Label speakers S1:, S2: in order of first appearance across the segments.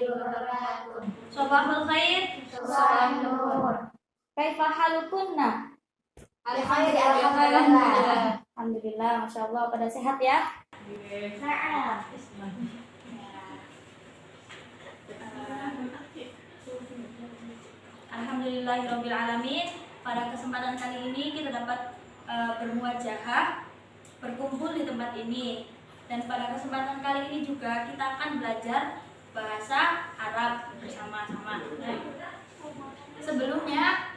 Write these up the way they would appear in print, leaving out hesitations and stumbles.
S1: wabarakatuh.
S2: Sabahul khair.
S1: Sabahun nur.
S2: Kaifa halukunna?
S1: Alhamdulillah.
S2: Alhamdulillah, Masya Allah, pada sehat ya?
S1: Nah,
S2: Alhamdulillahirabbil alamin. Pada kesempatan kali ini kita dapat bermuajahah, berkumpul di tempat ini. Dan pada kesempatan kali ini juga kita akan belajar bahasa Arab bersama-sama. Sebelumnya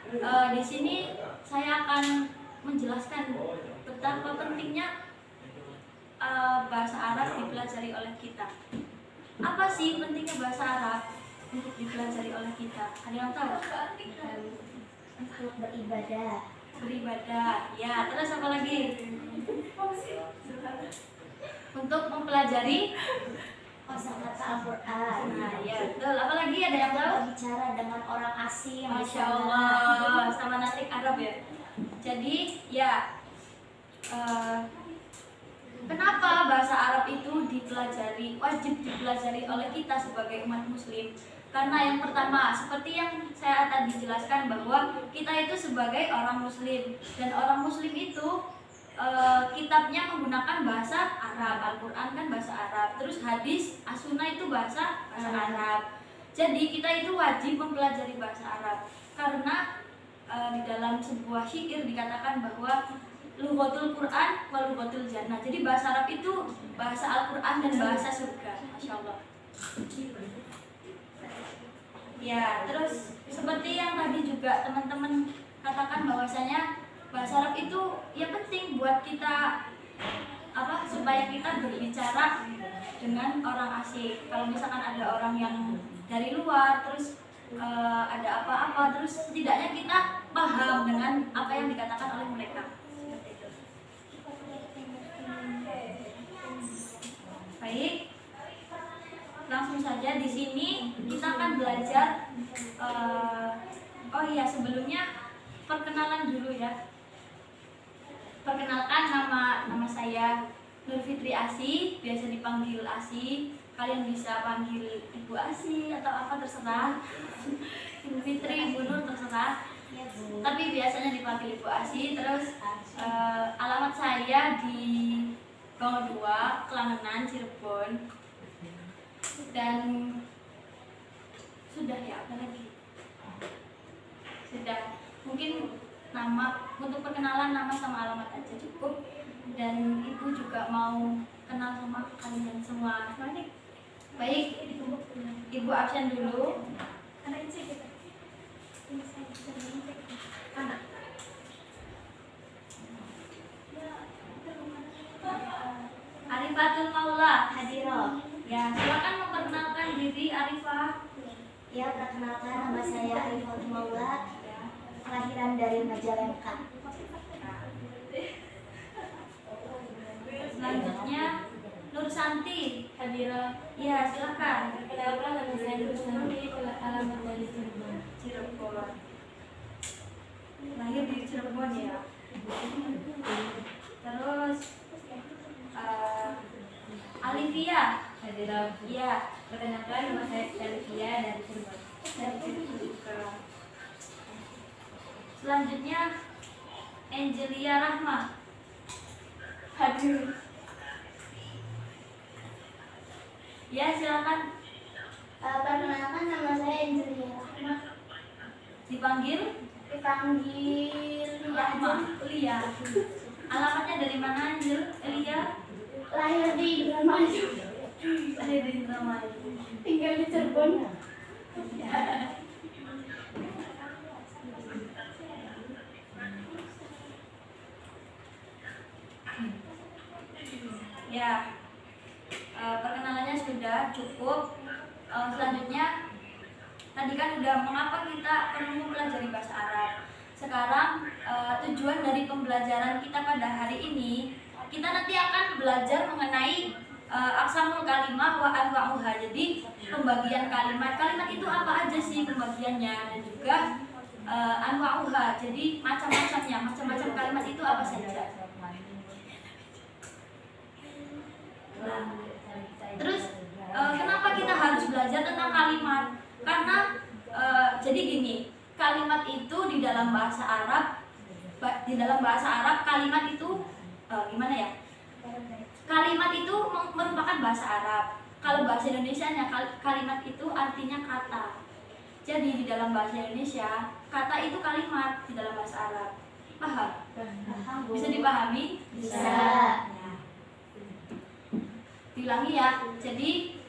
S2: di sini saya akan menjelaskan betapa pentingnya bahasa Arab dipelajari oleh kita. Apa sih pentingnya bahasa Arab untuk dipelajari oleh kita? Ada yang tahu?
S1: untuk beribadah.
S2: Beribadah. Ya, terus apa lagi? Untuk mempelajari
S1: Kosakata Al-Quran.
S2: Nah, ya betul. Apa lagi ada yang tahu?
S1: Berbicara dengan orang asing.
S2: Masya Allah, sama natik Arab ya. Jadi ya, kenapa bahasa Arab itu dipelajari, wajib dipelajari oleh kita sebagai umat Muslim? Karena yang pertama, seperti yang saya tadi jelaskan bahwa kita itu sebagai orang Muslim, dan orang Muslim itu kitabnya menggunakan bahasa Arab. Al-Quran kan bahasa Arab, terus hadis, as-sunnah itu bahasa Arab. Jadi kita itu wajib mempelajari bahasa Arab karena di dalam sebuah syair dikatakan bahwa lughatul Quran wa lughatul jannah. Jadi bahasa Arab itu bahasa Al-Quran dan bahasa surga. Masya Allah. Ya, terus seperti yang tadi juga teman-teman katakan bahwasanya bahasa Arab itu ya penting buat kita supaya kita berbicara dengan orang asing. Kalau misalkan ada orang yang dari luar, terus ada apa-apa, terus setidaknya kita paham dengan apa yang dikatakan oleh mereka. Seperti itu. Baik, langsung saja di sini kita akan belajar. Oh iya, sebelumnya perkenalan dulu ya. Perkenalkan, nama saya Nur Fitri Asi, biasa dipanggil Asi. Kalian bisa panggil Ibu Asi atau apa terserah. Ibu Fitri, Ibu Nur terserah. Tapi biasanya dipanggil Ibu Asi. Terus alamat saya di Bangun 2, Kelangenan, Cirebon. Dan sudah ya, apa lagi? Sudah. Mungkin nama, untuk perkenalan nama sama alamat aja cukup. Dan Ibu juga mau kenal sama kalian semua. Baik, Ibu absen dulu. Arifatul Maula
S1: Hadirah.
S2: Ya, silakan memperkenalkan diri Arifah.
S1: Ya, perkenalkan nama saya Arifatul Maula,
S2: Ya.
S1: kelahiran dari Majalengka.
S2: Selanjutnya Nur Santi Hadirah. Ya, silakan.
S3: Perkenalkan nama saya Nur Santi, alamat dari Cirebon.
S2: Cirebon. Lahir di Cirebon ya. Terus Alivia.
S3: Hadirah.
S2: Ya,
S3: Perkenalkan nama saya Alivia dari Cirebon.
S2: dari Cirebon juga. Selanjutnya Angelia Rahma. Hadir. Ya, silakan
S1: Perkenalkan nama saya Angelia Rahma.
S2: dipanggil Rahma. Lia. Alamatnya dari mana, Angel? Lia?
S1: Lahir di Indramayu,
S2: Lahir di Indramayu.
S1: tinggal di Cirebon.
S2: Ya, perkenalannya sudah cukup. Selanjutnya, tadi kan udah mengapa kita perlu mempelajari bahasa Arab. Sekarang tujuan dari pembelajaran kita pada hari ini, kita nanti akan belajar mengenai aqsamul kalimah wa anwa'uha. Jadi pembagian kalimat. Kalimat itu apa aja sih pembagiannya, dan juga anwa'uha. Jadi macam-macamnya, macam-macam kalimat itu apa saja. Nah, terus kenapa kita harus belajar tentang kalimat? Karena jadi gini, kalimat itu di dalam bahasa Arab, kalimat itu gimana ya? Kalimat itu merupakan bahasa Arab. Kalau bahasa Indonesianya kalimat itu artinya kata. Jadi di dalam bahasa Indonesia kata itu kalimat di dalam bahasa Arab. Paham? Bisa dipahami?
S1: Bisa.
S2: Ya. Diulangi ya. Jadi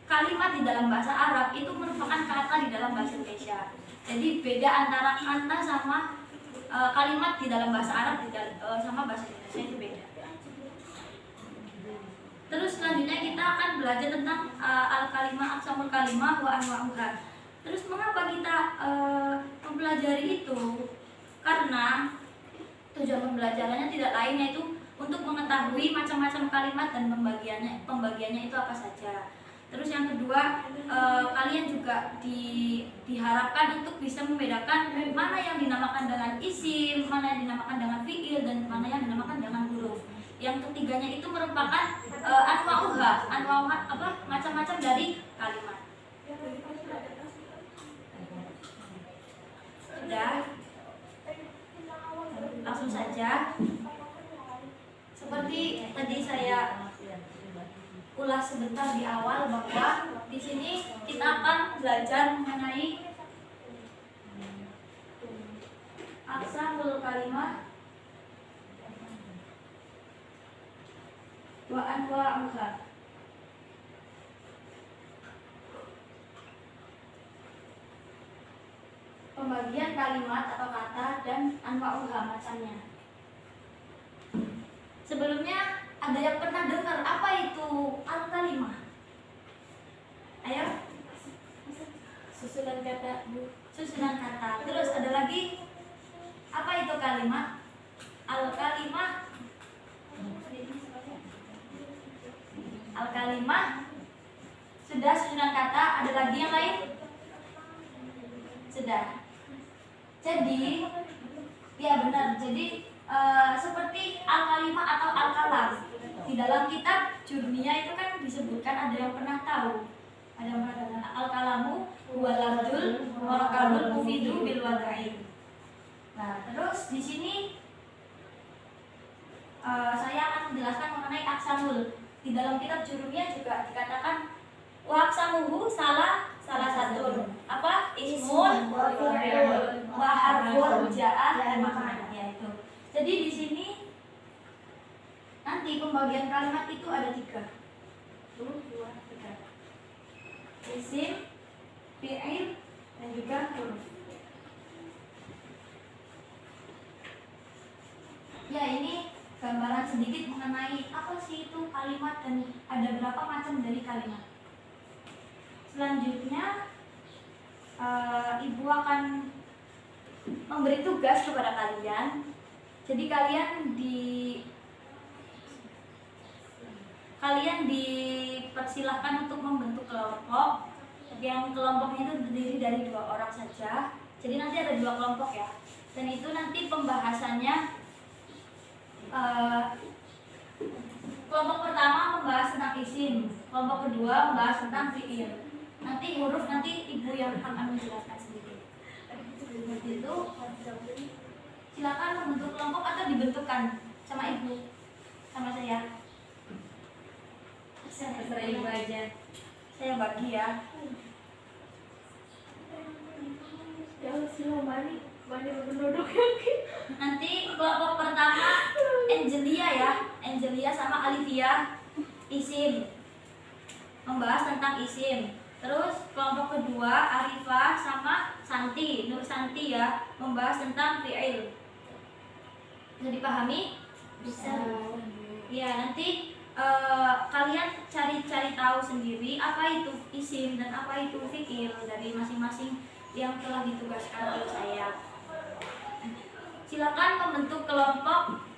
S2: kalimat di dalam bahasa Arab itu merupakan kata di dalam bahasa Indonesia. Jadi beda antara kata sama kalimat di dalam bahasa Arab sama bahasa Indonesia itu beda. Terus selanjutnya kita akan belajar tentang al-kalimah, aqsamul kalimah wa anwa'uha. Terus mengapa kita mempelajari itu? Karena tujuan pembelajarannya tidak lain yaitu untuk mengetahui macam-macam kalimat dan pembagiannya itu apa saja. Terus yang kedua, kalian juga diharapkan untuk bisa membedakan mana yang dinamakan dengan isim, mana yang dinamakan dengan fiil, dan mana yang dinamakan dengan huruf. Yang ketiganya itu merupakan anwa'uha apa? Macam-macam dari kalimat. Sudah? Langsung saja. Seperti tadi saya ulas sebentar di awal bahwa di sini kita akan belajar mengenai aqsamul kalimah wa anwa'uha. Pembagian kalimat atau kata dan anwa'uha macamnya. Sebelumnya ada yang pernah dengar apa itu al-kalimah? Ayo.
S3: Susunan kata, Bu.
S2: Susunan kata. Terus ada lagi, apa itu kalimat? Al-kalimah. Al-kalimah. Sudah susunan kata. Ada lagi yang lain? Sudah. Jadi, ya benar. Jadi seperti al-kalimah atau al-kalam. Di dalam kitab Jurmiyah itu kan disebutkan, ada yang pernah tahu? Ada yang pernah dengar? Al-kalamu huwal lafzul murakabul mufidu bil wad'i. Nah, terus di sini saya akan menjelaskan mengenai aqsamul. Di dalam kitab Jurmiyah juga dikatakan wa aqsamuhu salah satu apa? Ismun wa harfun ja'a maknanya itu. Jadi di sini nanti pembagian kalimat itu ada 3. 1, 2, 3. Isim, fi'il, dan juga huruf. Ya, ini gambaran sedikit mengenai apa sih itu kalimat dan ada berapa macam dari kalimat. Selanjutnya Ibu akan memberi tugas kepada kalian. Jadi kalian dipersilahkan untuk membentuk kelompok. Yang kelompoknya itu terdiri dari 2 orang saja. Jadi nanti ada 2 kelompok ya. Dan itu nanti pembahasannya kelompok pertama membahas tentang isim, kelompok kedua membahas tentang fi'il. Nanti huruf Ibu yang akan menjelaskan sendiri. Seperti itu. Silakan membentuk kelompok atau dibentukkan sama Ibu, sama saya.
S3: Terserah Ibu aja.
S2: Saya bagi ya.
S3: Ya, sila mani penduduk yang
S2: Nanti kelompok pertama Angelia ya, Angelia sama Alivia, isim, membahas tentang isim. Terus kelompok kedua Arifah sama Santi, Nur Santi ya, membahas tentang fi'il. Bisa dipahami?
S3: bisa.
S2: Ya, nanti kalian cari tahu sendiri apa itu isim dan apa itu fi'il dari masing-masing yang telah ditugaskan oleh saya. Silakan membentuk kelompok.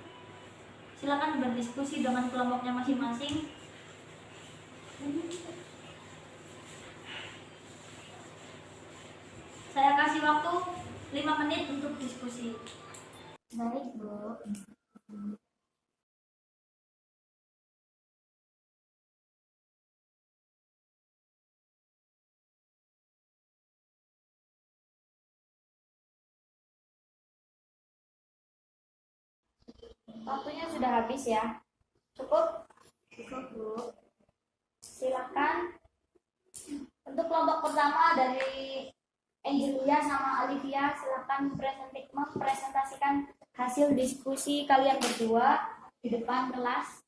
S2: Silakan berdiskusi dengan kelompoknya masing-masing. Saya kasih waktu 5 menit untuk diskusi.
S1: Baik, Bu.
S2: Waktunya sudah habis ya. Cukup?
S1: Cukup, Bu.
S2: Silakan. Untuk kelompok pertama dari Angelia sama Olivia, silakan mempresentasikan hasil diskusi kalian berdua di depan kelas.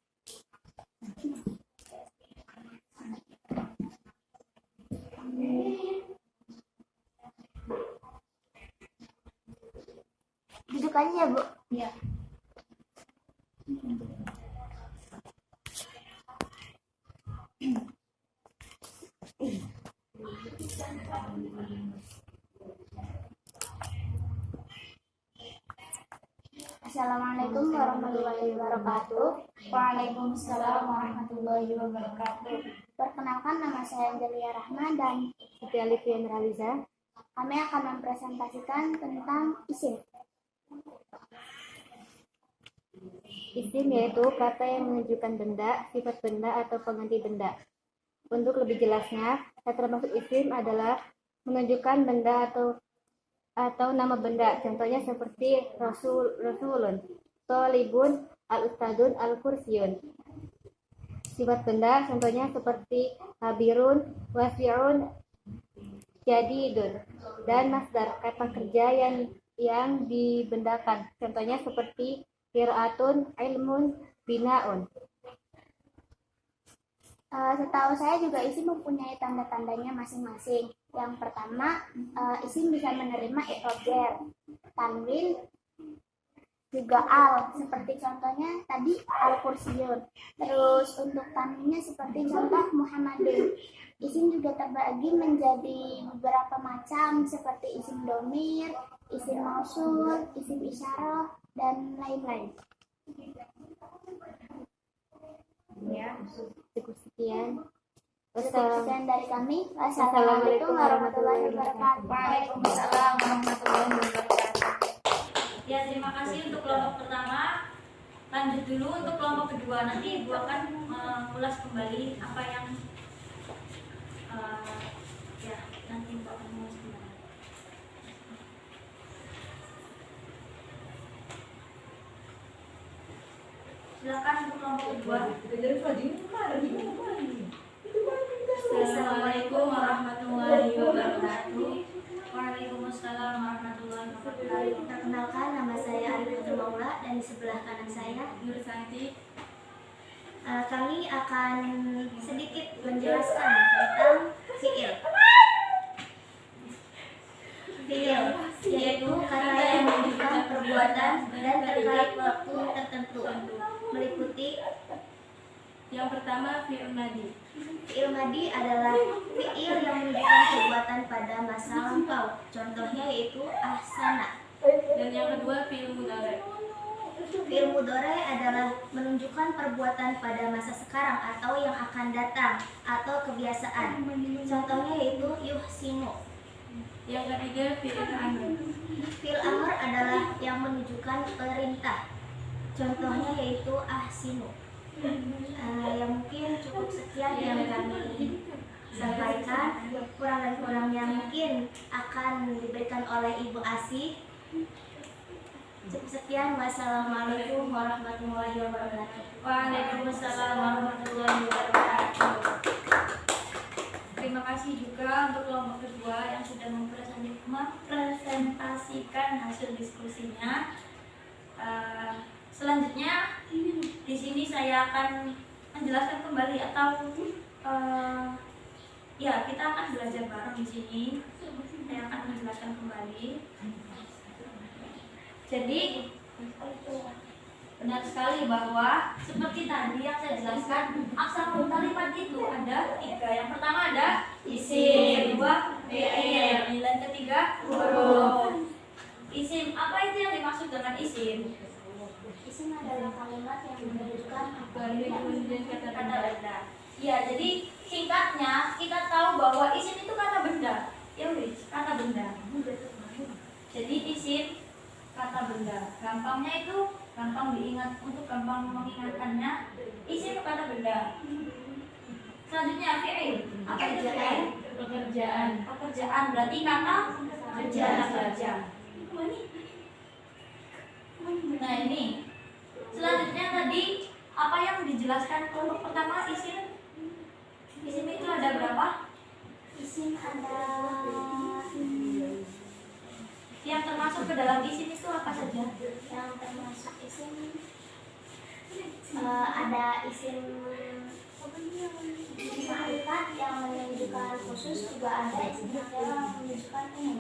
S1: Duduk aja ya, Bu.
S2: Ya.
S1: Assalamualaikum warahmatullahi wabarakatuh.
S2: Waalaikumsalam warahmatullahi wabarakatuh.
S1: Perkenalkan, nama saya Angelia Rahma dan
S3: Siti Alifia Nurhaliza.
S1: kami akan mempresentasikan tentang isim.
S3: Isim yaitu kata yang menunjukkan benda, sifat benda atau pengganti benda. Untuk lebih jelasnya, kata termasuk isim adalah menunjukkan benda atau nama benda. Contohnya seperti rasulun, tolibun, al-ustadun, al-kursiyun. Sifat benda contohnya seperti habirun, wasi'un, jadidun. Dan masdar, kata kerja yang dibendakan. Contohnya seperti qiraatun, ilmun, binaun.
S1: Setahu saya juga isim mempunyai tanda-tandanya masing-masing. Yang pertama, isim bisa menerima i'rab, tanwin, juga al, seperti contohnya tadi al-kursiyun. Terus untuk tanwinnya seperti contoh Muhammadun. Isim juga terbagi menjadi beberapa macam seperti isim domir, isim mausul, isim isyarah, dan lain-lain.
S2: Ya.
S3: Cukup sekian.
S1: Sekian dari kami. Wassalamualaikum warahmatullahi wabarakatuh.
S2: Waalaikumsalam warahmatullahi wabarakatuh. Ya, terima kasih untuk kelompok pertama. Lanjut dulu untuk kelompok kedua. Nanti Ibu akan mengulas kembali apa yang ya, nanti Ibu akan mengulas kembali. Silakan untuk kelompok kedua. Assalamualaikum warahmatullahi wabarakatuh. Waalaikumsalam warahmatullahi wabarakatuh.
S1: Perkenalkan, nama saya Arifatul Maula dan di sebelah kanan saya
S2: Nur Santi.
S1: kami akan sedikit menjelaskan tentang fiil. Fiil yaitu kata yang menunjukkan perbuatan dan terkait waktu tertentu, meliputi
S2: Yang pertama fi'il madi.
S1: fiil madi adalah fiil yang menunjukkan perbuatan pada masa lampau. Contohnya yaitu ahsana.
S2: Dan yang kedua fi'il mudhari.
S1: Fiil mudhari adalah menunjukkan perbuatan pada masa sekarang atau yang akan datang atau kebiasaan. Contohnya yaitu yuhsinu.
S2: Yang ketiga fi'il amr.
S1: Fiil amr adalah yang menunjukkan perintah. Contohnya yaitu ahsinu. Yang mungkin cukup sekian yang kami sampaikan. Kurang dan kurangnya mungkin akan diberikan oleh Ibu Asih. Cukup sekian. Wassalamualaikum warahmatullahi wabarakatuh.
S2: Waalaikumsalam warahmatullahi wabarakatuh. Terima kasih juga untuk kelompok kedua yang sudah mempresentasikan hasil diskusinya. Selanjutnya di sini saya akan menjelaskan kembali atau ya, kita akan belajar bareng di sini. Saya akan menjelaskan kembali. Jadi benar sekali bahwa seperti tadi yang saya jelaskan, aksarul kalimat itu ada tiga. Yang pertama ada isim, kedua fi'il, dan ketiga huruf. Isim, apa itu yang dimaksud dengan isim?
S1: Isim adalah kalimat yang menunjukkan
S2: Kata benda. Ya, jadi singkatnya kita tahu bahwa isim itu kata benda. Ya wis, kata benda. Jadi isim kata benda. Gampangnya itu gampang diingat, untuk gampang mengingatkannya isim kata benda. Selanjutnya fi'il. Apa itu fi'il?
S3: Pekerjaan.
S2: Pekerjaan berarti kata kerja. Nah ini Selanjutnya tadi apa yang dijelaskan kelompok pertama, isim itu ada berapa?
S1: Isim ada
S2: Yang termasuk ke dalam isim itu apa saja?
S1: yang termasuk isim ada isim ma'rifat yang menunjukkan khusus, juga ada isim nakirah yang menunjukkan umum.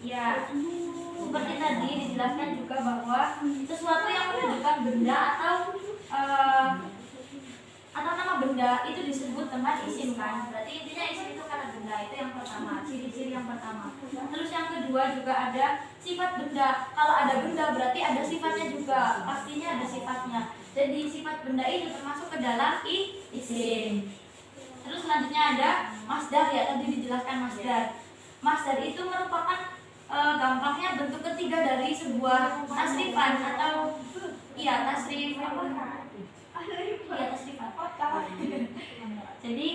S2: Ya, seperti tadi dijelaskan juga bahwa sesuatu yang menunjukkan benda atau nama benda itu disebut dengan isim kan. Berarti intinya isim itu karena benda, itu yang pertama, ciri-ciri yang pertama. Terus yang kedua juga ada sifat benda. Kalau ada benda berarti ada sifatnya juga, pastinya ada sifatnya. Jadi sifat benda itu termasuk ke dalam isim. Terus selanjutnya ada masdar, ya tadi dijelaskan masdar. Masdar itu merupakan gampangnya bentuk ketiga dari sebuah tasrifan atau tasrif apa? Tasrifan. Jadi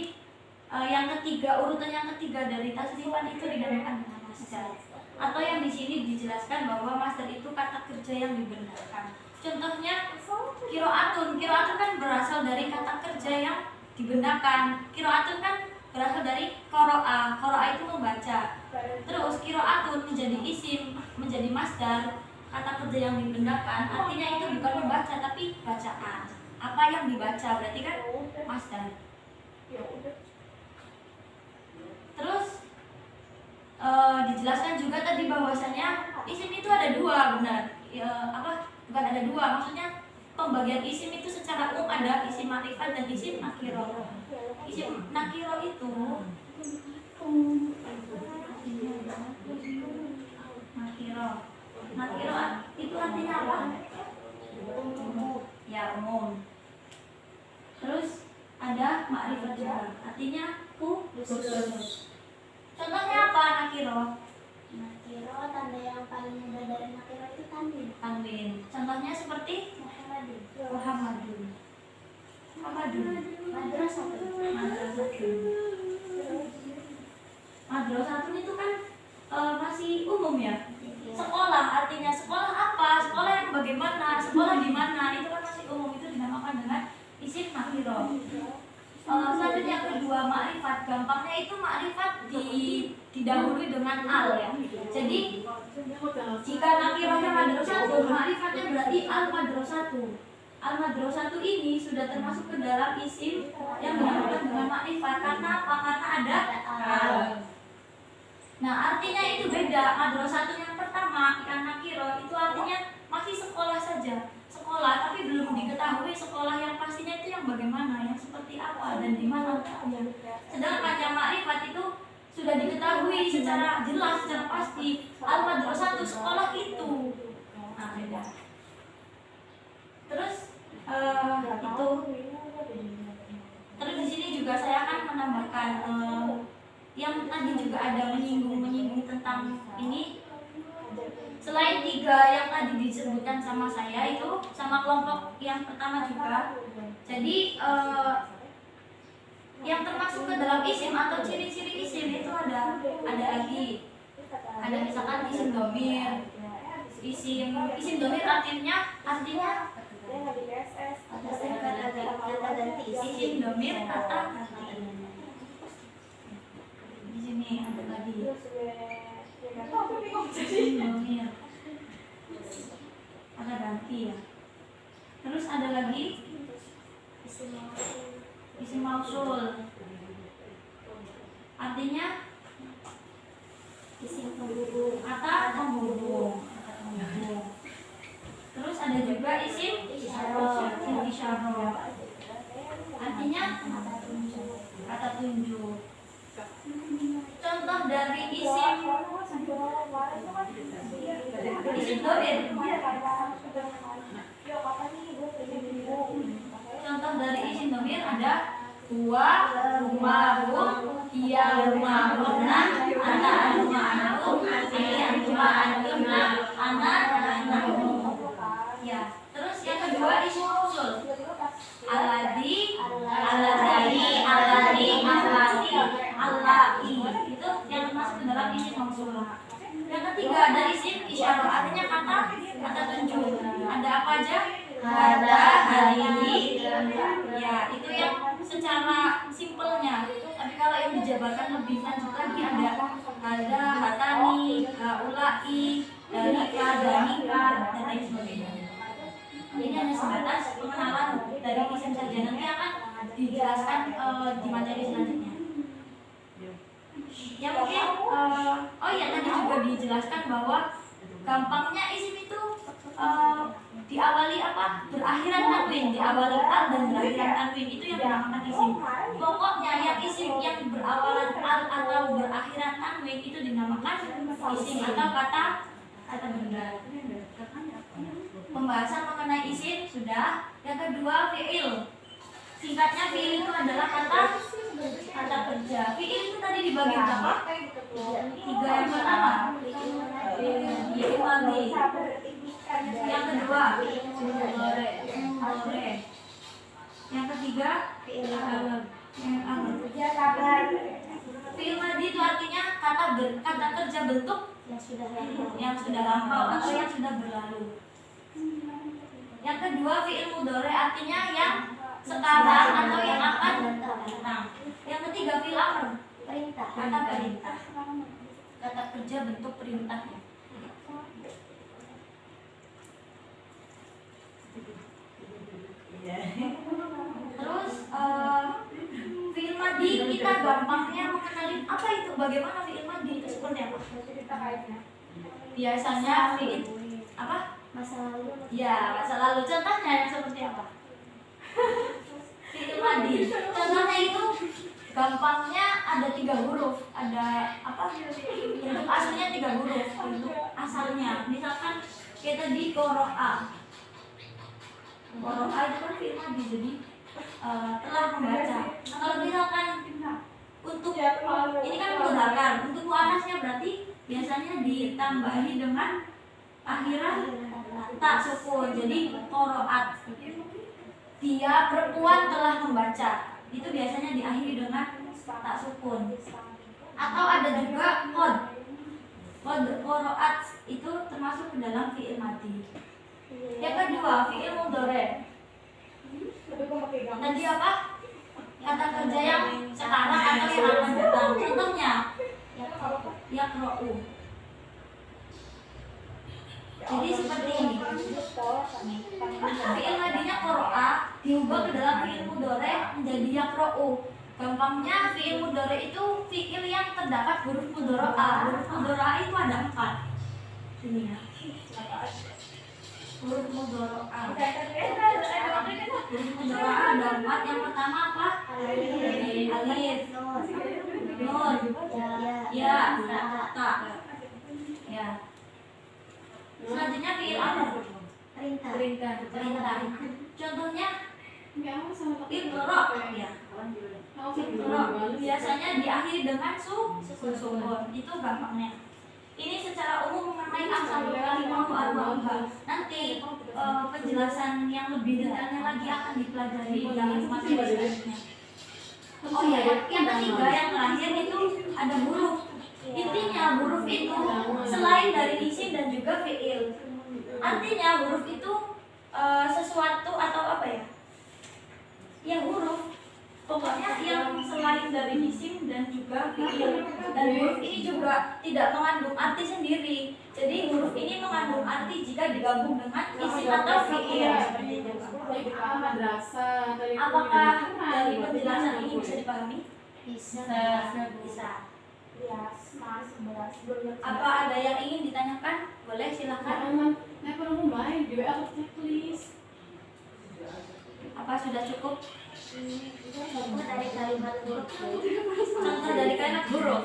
S2: yang ketiga, urutan yang ketiga dari tasrifan itu dinamakan dengan masdar. Atau yang di sini dijelaskan bahwa masdar itu kata kerja yang dibenarkan. Contohnya kiroatun kan berasal dari kata kerja yang dibenarkan. Kiroatun kan berasal dari koroa itu membaca. Terus kiroatun menjadi isim, menjadi masdar, kata kerja yang dibenarkan, artinya itu bukan membaca tapi bacaan. Apa yang dibaca berarti kan masdar. Terus dijelaskan juga tadi bahwasanya isim itu ada dua, benar? Bukan ada dua, maksudnya pembagian isim itu secara umum ada isim ma'rifat dan isim nakiro. Isim nakiro itu nakiro itu artinya apa? Ya, umum. Terus ada ma'rifat juga, artinya khusus. Contohnya apa nakiro?
S1: Nakiro, tanda yang paling mudah dari nakiro itu tanwin.
S2: Contohnya seperti Muhammadun. Madrasatun itu kan masih umum ya. Sekolah, artinya sekolah apa? Sekolah yang bagaimana? Sekolah di mana? Itu kan masih umum, itu dinamakan dengan isim nakiro. Selanjutnya yang kedua, ma'rifat. Gampangnya itu ma'rifat didahului dengan al ya. Jadi jika nakirohnya madrasatun, ma'rifatnya berarti al madrasatu. Al madrasatu ini sudah termasuk ke dalam isim yang dinamakan dengan ma'rifat. Karena apa? Karena ada al. Nah, artinya itu beda. Madrasatun yang pertama, yang nakiro, itu artinya masih sekolah saja. Sekolah, tapi belum diketahui sekolah yang pastinya itu yang bagaimana, yang seperti apa, dan di mana letaknya. Sedangkan yang ma'rifat itu sudah diketahui secara jelas, secara pasti. Al-madrasah itu sekolah itu. Nah, beda. Terus itu. Terus di sini juga saya akan menambahkan yang tadi juga ada menyinggung tentang ini. Selain tiga yang tadi disebutkan sama saya itu sama kelompok yang pertama juga. Jadi yang termasuk ke dalam isim atau ciri-ciri isim itu ada lagi. Ada misalkan isim domir. Isim domir artinya isim domir kata ganti. Di sini ada lagi. Domir ada ganti ya. Terus ada lagi isim mausul, artinya isim penghubung, kata penghubung. Terus ada juga isim isyarah, artinya kata tunjuk. Contoh dari isim domir. Contoh dari isim domir ada huwa rumahum, hiya rumahunna, ana rumahum, antum antumna, ana anahum. Ya, terus yang kedua isim mausul. Alladzi, alladzani, allati, allati. Itu yang termasuk ke dalam isim mausul. Yang ketiga ada isim isyarah, artinya kata tunjuk. Ada apa aja? hada, hadihi. Ya, itu yang secara simpelnya. Tapi kalau yang dijabarkan lebih lanjut lagi ada hada, hatani, haulai, dalika, danika, dan lain sebagainya. Ini hanya sebatas pengenalan dari isim saja. Nanti akan dijelaskan di materi selanjutnya. Ya mungkin, oh ya tadi juga dijelaskan bahwa gampangnya isim itu diawali apa? Berakhiran tanwin, diawali al dan berakhiran tanwin, itu yang dinamakan isim. Pokoknya yang isim yang berawalan al atau berakhiran tanwin itu dinamakan isim atau kata benda. Pembahasan mengenai isim sudah. Yang kedua, fiil. Singkatnya fiil itu adalah kata kerja. Fiil itu tadi dibagi berapa? 3. Yang pertama fiil madhi. Yang kedua mudhari. Yang ketiga fiil amr. Fiil madhi itu artinya kata kerja bentuk yang sudah lampau atau yang sudah berlalu. Yang kedua fiil mudhari artinya yang sekarang atau yang akan datang. Yang ketiga fiil amr, kata perintah. Kata kerja bentuk perintahnya. Terus fiil madhi kita gampangnya mengenali apa itu, bagaimana fiil madhi itu seperti apa? Biasanya fiil apa?
S1: Masa lalu.
S2: Ya, masa lalu. Contohnya yang seperti apa? Fiil madhi. Contohnya itu gampangnya ada 3 huruf. Ada apa? Bentuk aslinya 3 huruf. Bentuk asalnya. Misalkan kayak tadi qoro'a. Qoro'a itu kan fiil madhi, jadi telah membaca. Kalau misalkan untuk ini kan mudzakkar, untuk muannasnya berarti biasanya ditambahi dengan akhiran tak sukun. Jadi qoro'at, dia perempuan telah membaca, itu biasanya diakhiri dengan tak sukun. Atau ada juga qad qoro'at, itu termasuk ke dalam fiil madhi. Yang kedua fiil mudhari. Tadi apa? Kata kerja yang sekarang atau yang akan datang. Contohnya yaqra'u. Jadi seperti ini. Fiil madhinya qoro'a diubah ke dalam fiil mudhari menjadi yaqra'u. Gampangnya fiil mudhari itu fiil yang terdapat huruf mudhara'a. Huruf mudhara'a itu ada 4. Ini ya. Huruf mudhara'a. Huruf mudhara'a ada 4. Yang pertama apa? Alif, nun, ya, ta. Ya. Selanjutnya fiil amr. Perintah. Contohnya iqra, ya. Iqra biasanya diakhiri dengan sukun. Itu gampangnya. Ini secara umum mengenai asal kalimah wa arba'uha. Nanti penjelasan yang lebih detailnya lagi akan dipelajari dalam materi selanjutnya. Oh ya, yang ketiga, yang terakhir itu ada huruf. Intinya huruf itu selain dari isim dan juga fiil. Artinya huruf itu sesuatu atau apa ya? Ya huruf. Pokoknya yang selain dari isim dan juga fiil. Dan huruf ini juga tidak mengandung arti sendiri. Jadi huruf ini mengandung arti jika digabung dengan isim atau fiil. Apakah dari penjelasan ini bisa dipahami? Bisa. Apa ada yang ingin ditanyakan? Boleh, silakan. Apa sudah cukup?
S1: Contoh dari kalimat huruf.
S2: Contoh dari kalimat huruf.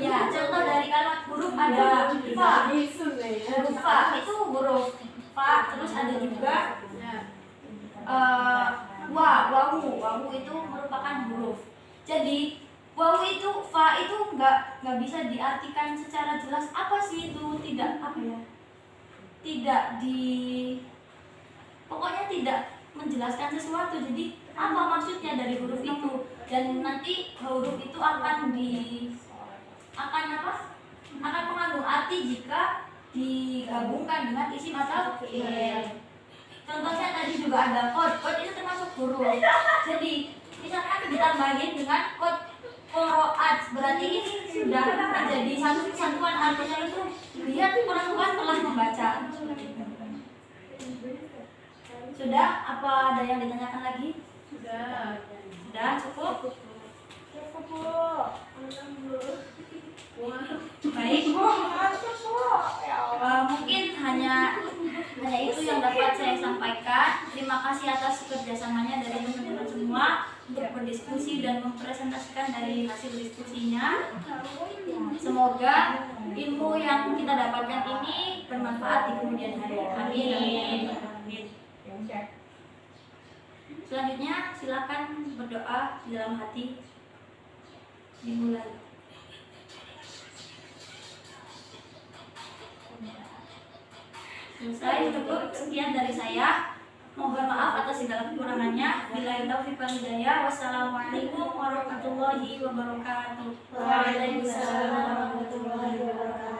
S2: Ya, contoh dari kalimat huruf ada fa. Huruf fa itu huruf fa. Terus ada juga wawu itu merupakan huruf. Jadi wawu itu, fa itu nggak bisa diartikan secara jelas apa sih itu, pokoknya tidak menjelaskan sesuatu. Jadi apa maksudnya dari huruf itu, dan nanti huruf itu akan mengandung arti jika digabungkan dengan isim atau fiil. Contohnya tadi juga ada kod itu termasuk huruf. Jadi misalkan ditambahin dengan kod qiraat, berarti ini sudah menjadi satu kesatuan, artinya itu lihat perempuan telah membaca. Sudah? Apa ada yang ditanyakan lagi? Sudah cukup? Baik. Mungkin hanya itu yang dapat saya sampaikan. Terima kasih atas kerjasamanya dari teman-teman semua untuk berdiskusi dan mempresentasikan dari hasil diskusinya. Semoga ilmu yang kita dapatkan ini bermanfaat di kemudian hari. Amin. Selanjutnya silakan berdoa di dalam hati. Dimulai. Selesai, cukup sekian dari saya. Mohon maaf atas segala kekurangannya. Billahi taufiq wal hidayah. Wassalamualaikum warahmatullahi wabarakatuh.
S3: Waalaikumsalam warahmatullahi wabarakatuh.